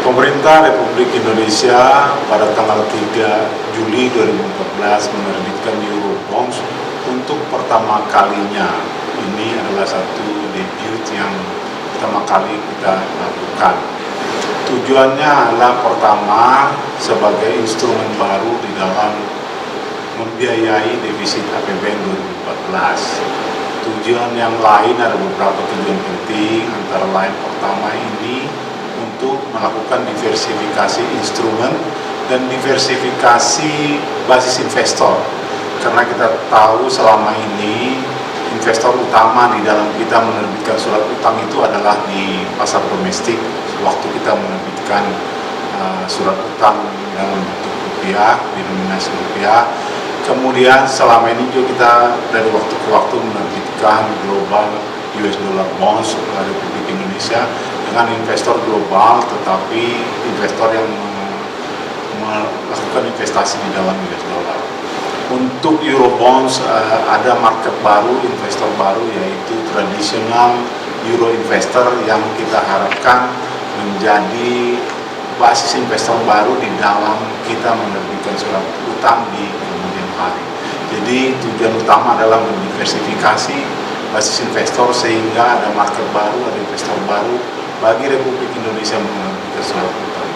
Pemerintah Republik Indonesia pada tanggal 3 Juli 2014 menerbitkan Eurobonds untuk pertama kalinya. Ini adalah satu debut yang pertama kali kita lakukan. Tujuannya adalah pertama sebagai instrumen baru di dalam membiayai defisit APBN 2014. Tujuan yang lain ada beberapa tujuan penting, antara lain pertama ini untuk melakukan diversifikasi instrumen dan diversifikasi basis investor. Karena kita tahu selama ini investor utama di dalam kita menerbitkan surat utang itu adalah di pasar domestik. Waktu kita menerbitkan surat utang dalam bentuk rupiah, denominasi rupiah. Kemudian selama ini juga kita dari waktu ke waktu menerbitkan global US dollar bonds Republik Indonesia dengan investor global, tetapi investor yang melakukan investasi di dalam US dollar. Untuk Eurobonds ada market baru, investor baru, yaitu tradisional Euro investor yang kita harapkan menjadi basis investor baru di dalam kita menerbitkan surat utang di kemudian hari. Jadi tujuan utama adalah mendiversifikasi basis investor sehingga ada market baru, ada investor baru bagi Republik Indonesia menerbitkan surat utang.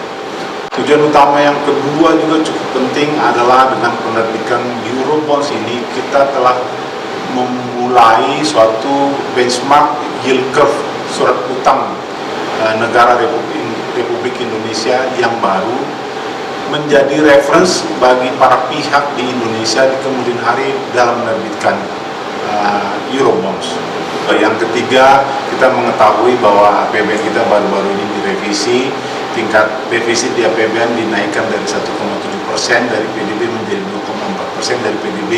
Tujuan utama yang kedua juga cukup penting adalah dengan penerbitan Eurobonds ini kita telah memulai suatu benchmark yield curve surat utang negara Republik Indonesia yang baru, menjadi reference bagi para pihak di Indonesia di kemudian hari dalam menerbitkan Eurobonds. Yang ketiga, kita mengetahui bahwa APBN kita baru-baru ini direvisi, tingkat defisit di APBN dinaikkan dari 1,7% dari PDB menjadi 2,4% dari PDB.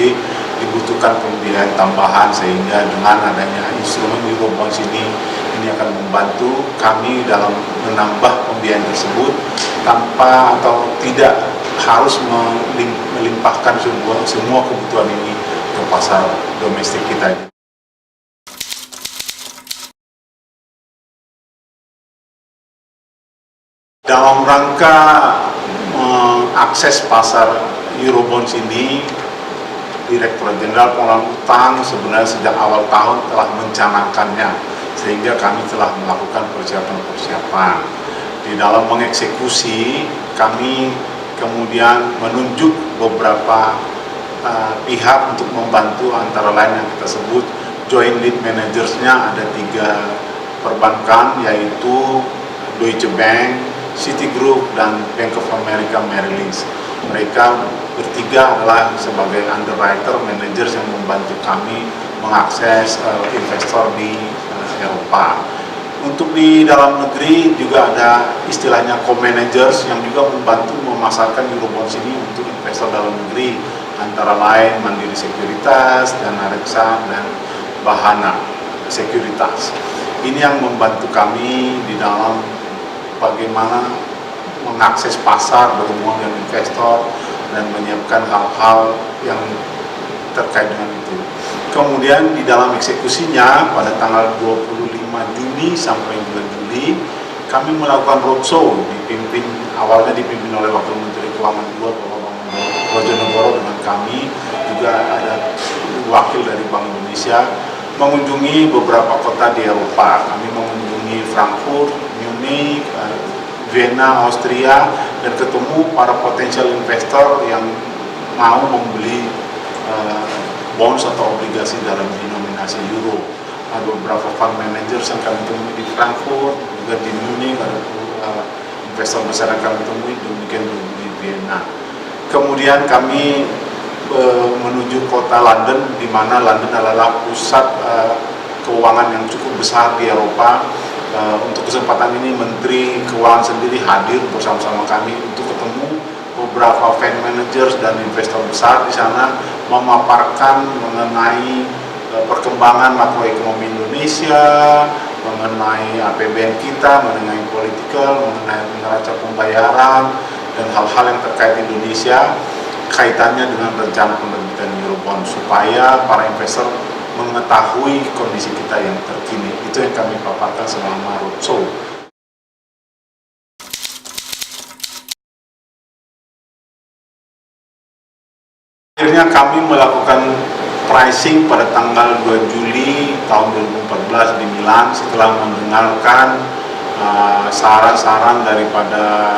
Dibutuhkan pembiayaan tambahan, sehingga dengan adanya instrumen Eurobonds ini akan membantu kami dalam menambah pembiayaan tersebut tanpa atau tidak harus melimpahkan semua kebutuhan ini ke pasar domestik kita. Dalam rangka mengakses pasar Eurobonds ini, Direktorat Jenderal Pengelolaan Utang sebenarnya sejak awal tahun telah mencanangkannya, sehingga kami telah melakukan persiapan-persiapan. Di dalam mengeksekusi, kami kemudian menunjuk beberapa pihak untuk membantu, antara lain yang kita sebut joint lead managers-nya ada 3 perbankan, yaitu Deutsche Bank, Citigroup, dan Bank of America Merrill Lynch. Mereka bertiga adalah sebagai underwriter, managers yang membantu kami mengakses investor di Eropa. Untuk di dalam negeri juga ada istilahnya co-managers yang juga membantu memasarkan Eurobonds ini untuk investor dalam negeri, antara lain Mandiri Sekuritas, dan Reksa, dan Bahana Sekuritas. Ini yang membantu kami di dalam bagaimana mengakses pasar, berhubungan dengan investor, dan menyiapkan hal-hal yang terkait dengan itu. Kemudian di dalam eksekusinya pada tanggal 25 Juni sampai bulan Juli kami melakukan roadshow, awalnya dipimpin oleh Wakil Menteri Keuangan II Bapak Bojonegoro, dengan kami juga ada wakil dari Bank Indonesia, mengunjungi beberapa kota di Eropa. Kami mengunjungi Frankfurt, Munich, Vienna, Austria, dan ketemu para potensial investor yang mau membeli bonds atau obligasi dalam denominasi euro. Ada beberapa fund managers yang kami temui di Frankfurt, juga di Munich, ada investor besar yang kami temui, demikian di Vienna. Kemudian kami menuju kota London, di mana London adalah pusat keuangan yang cukup besar di Eropa. Untuk kesempatan ini Menteri Keuangan sendiri hadir bersama-sama kami untuk ketemu beberapa fund managers dan investor besar di sana, memaparkan mengenai perkembangan makroekonomi Indonesia, mengenai APBN kita, mengenai politikal, mengenai neraca pembayaran, dan hal-hal yang terkait Indonesia kaitannya dengan rencana penerbitan Eurobond, supaya para investor mengetahui kondisi kita yang terkini. Itu yang kami paparkan selama roadshow. Akhirnya kami melakukan pricing pada tanggal 2 Juli tahun 2014 di Milan setelah mendengarkan saran-saran daripada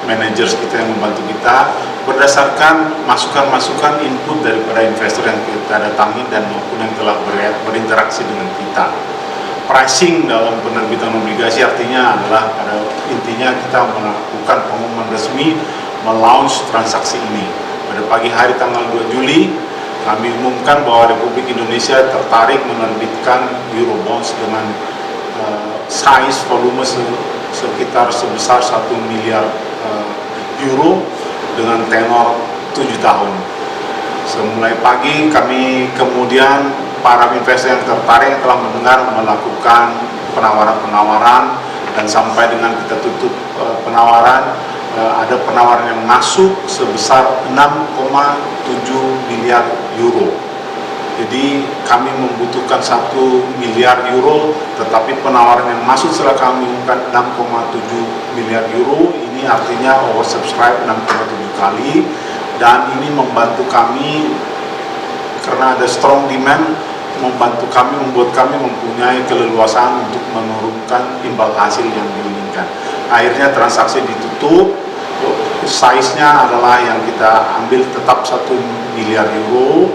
manajer kita yang membantu kita berdasarkan masukan-masukan input daripada investor yang kita datangi dan maupun yang telah berinteraksi dengan kita. Pricing dalam penerbitan obligasi artinya adalah pada intinya kita melakukan pengumuman resmi melaunch transaksi ini. Pada pagi hari tanggal 2 Juli, kami umumkan bahwa Republik Indonesia tertarik menerbitkan Eurobonds dengan size volume sekitar sebesar 1 miliar euro dengan tenor 7 tahun. Semulai pagi kami kemudian para investor yang tertarik yang telah mendengar melakukan penawaran-penawaran dan sampai dengan kita tutup penawaran ada penawaran yang masuk sebesar 6,7 miliar euro. Jadi kami membutuhkan 1 miliar euro, tetapi penawaran yang masuk setelah kami umumkan 6,7 miliar euro, ini artinya oversubscribe 6,7 kali, dan ini membantu kami karena ada strong demand, membantu kami, membuat kami mempunyai keleluasaan untuk menurunkan imbal hasil yang diinginkan. Akhirnya transaksi ditutup, size-nya adalah yang kita ambil tetap 1 miliar euro,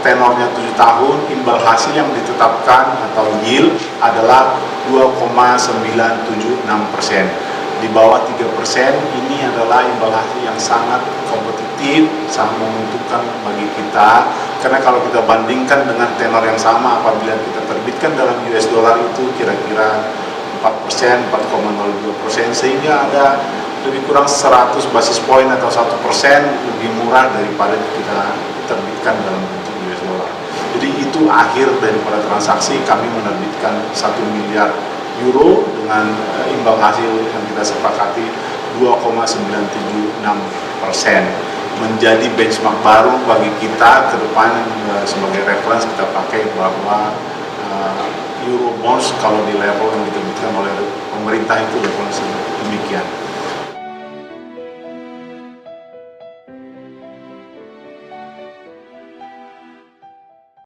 tenornya 7 tahun, imbal hasil yang ditetapkan atau yield adalah 2,976%. Di bawah 3%, ini adalah imbal hasil yang sangat kompetitif, sangat menguntungkan bagi kita, karena kalau kita bandingkan dengan tenor yang sama apabila kita terbitkan dalam US dollar itu kira-kira 4%, 4,02%, sehingga ada lebih kurang 100 basis point atau 1% lebih murah daripada kita terbitkan dalam bentuk US dollar. Jadi itu akhir daripada transaksi, kami menerbitkan 1 miliar euro dengan imbal hasil yang kita sepakati 2,976%, menjadi benchmark baru bagi kita ke depan. Sebagai reference kita pakai bahwa Eurobonds kalau di level yang diterbitkan oleh pemerintah itu level demikian.